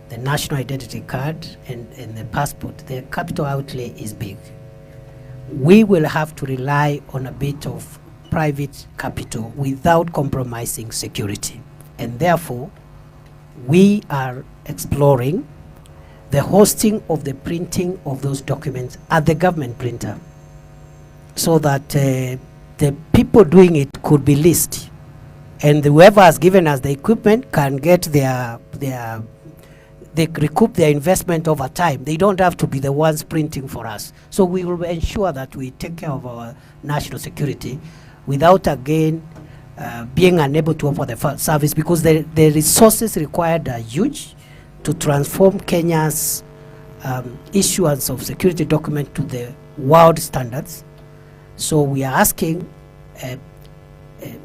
the national identity card and the passport, the capital outlay is big. We will have to rely on a bit of private capital without compromising security. And therefore, we are exploring the hosting of the printing of those documents at the government printer, so that the people doing it could be leased, and whoever has given us the equipment can get they recoup their investment over time. They don't have to be the ones printing for us. So we will ensure that we take care of our national security without again being unable to offer the service, because the resources required are huge to transform Kenya's issuance of security document to the world standards. So we are asking,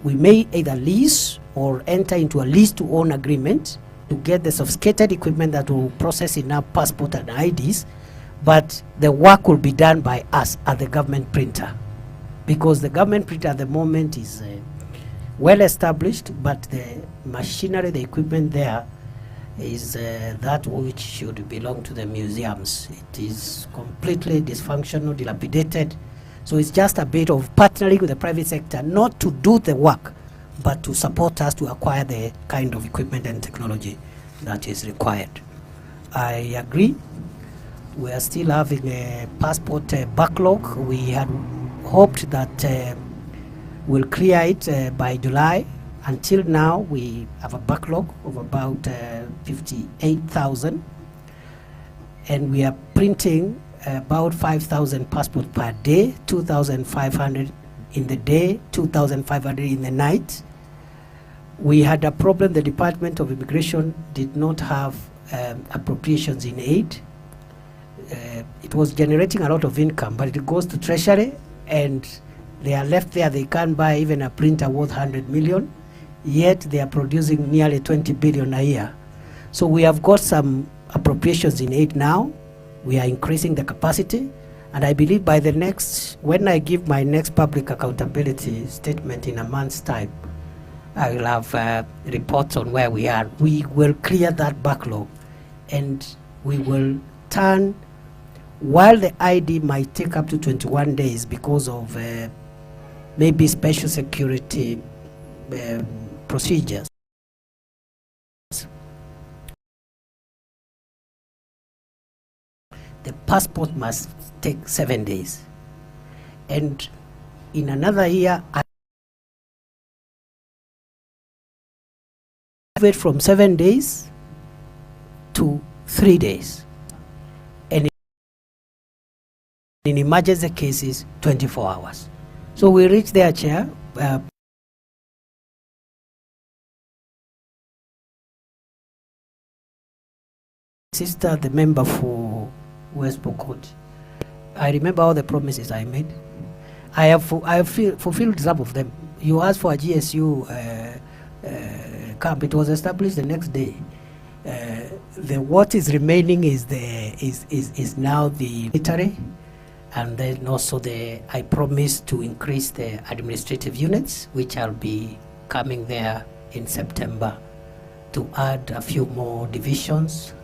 we may either lease or enter into a lease to own agreement to get the sophisticated equipment that will process enough passport and IDs, but the work will be done by us at the government printer, because the government printer at the moment is well established, but the machinery, the equipment there is that which should belong to the museums. It is completely dysfunctional, dilapidated. So it's just a bit of partnering with the private sector, not to do the work, but to support us to acquire the kind of equipment and technology that is required. I agree. We are still having a passport backlog. We had hoped that we'll clear it by July. Until now, we have a backlog of about 58,000, and we are printing about 5,000 passports per day, 2,500 in the day, 2,500 in the night. We had a problem. The Department of Immigration did not have appropriations in aid. It was generating a lot of income, but it goes to Treasury, and they are left there. They can't buy even a printer worth 100 million, yet they are producing nearly 20 billion a year. So we have got some appropriations in aid now. We are increasing the capacity, and I believe by the next, when I give my next public accountability statement in a month's time, I will have reports on where we are. We will clear that backlog, and we will turn, while the ID might take up to 21 days because of maybe special security procedures. The passport must take 7 days, and in another year, I wait from 7 days to 3 days, and in emergency cases, 24 hours. So we reach there, Chair. Sister, the member for West Pokot, I remember all the promises I made. I have fulfilled some of them. You asked for a GSU camp. It was established the next day. What is remaining is now the military, and then also I promised to increase the administrative units, which I'll be coming there in September to add a few more divisions,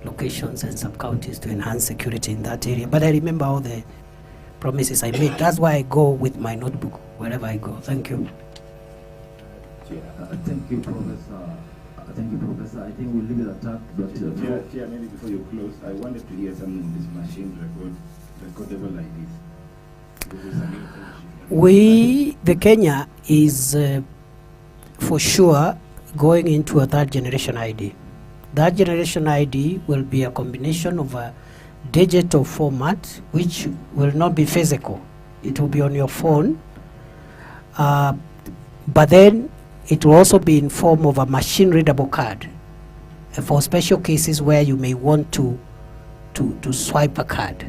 locations and sub-counties to enhance security in that area. But I remember all the promises I made. That's why I go with my notebook wherever I go. Thank you. Thank you, Professor. Thank you, Professor. I think we'll leave it at that. But Chair, maybe before you close, I wanted to hear some of these machines recordable like this. The Kenya is for sure going into a third generation ID. That generation ID will be a combination of a digital format, which will not be physical. It will be on your phone, but then it will also be in form of a machine readable card for special cases where you may want to swipe a card.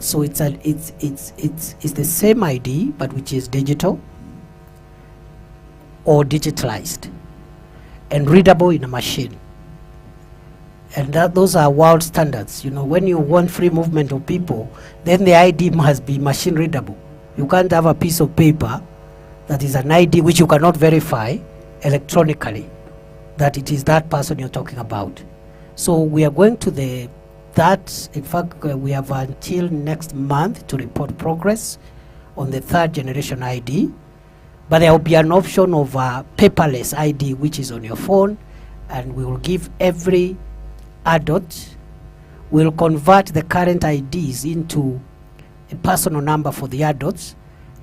So it's the same ID, but which is digital or digitalized and readable in a machine. And those are world standards. You know, when you want free movement of people, then the ID must be machine readable. You can't have a piece of paper that is an ID which you cannot verify electronically. that it is that person you're talking about. So we are going to in fact, we have until next month to report progress on the third generation ID, but there will be an option of paperless ID, which is on your phone, and we will give every adult, we'll convert the current IDs into a personal number for the adults,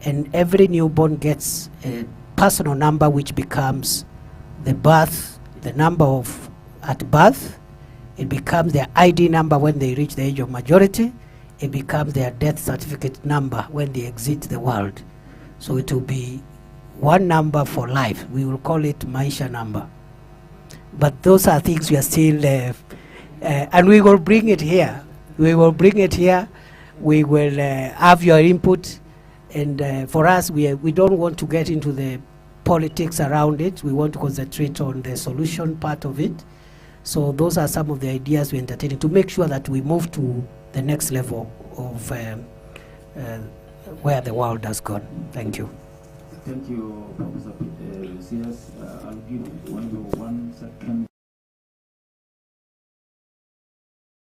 and every newborn gets a personal number which becomes the number of at birth. It becomes their ID number when they reach the age of majority. It becomes their death certificate number when they exit the world. So it will be one number for life. We will call it Maisha number. But those are things we are still, and we will bring it here. We will bring it here. We will have your input. And for us, we don't want to get into the politics around it. We want to concentrate on the solution part of it. So those are some of the ideas we're entertaining to make sure that we move to the next level of where the world has gone. Thank you. Thank you, Professor CS. I'll give 1 second.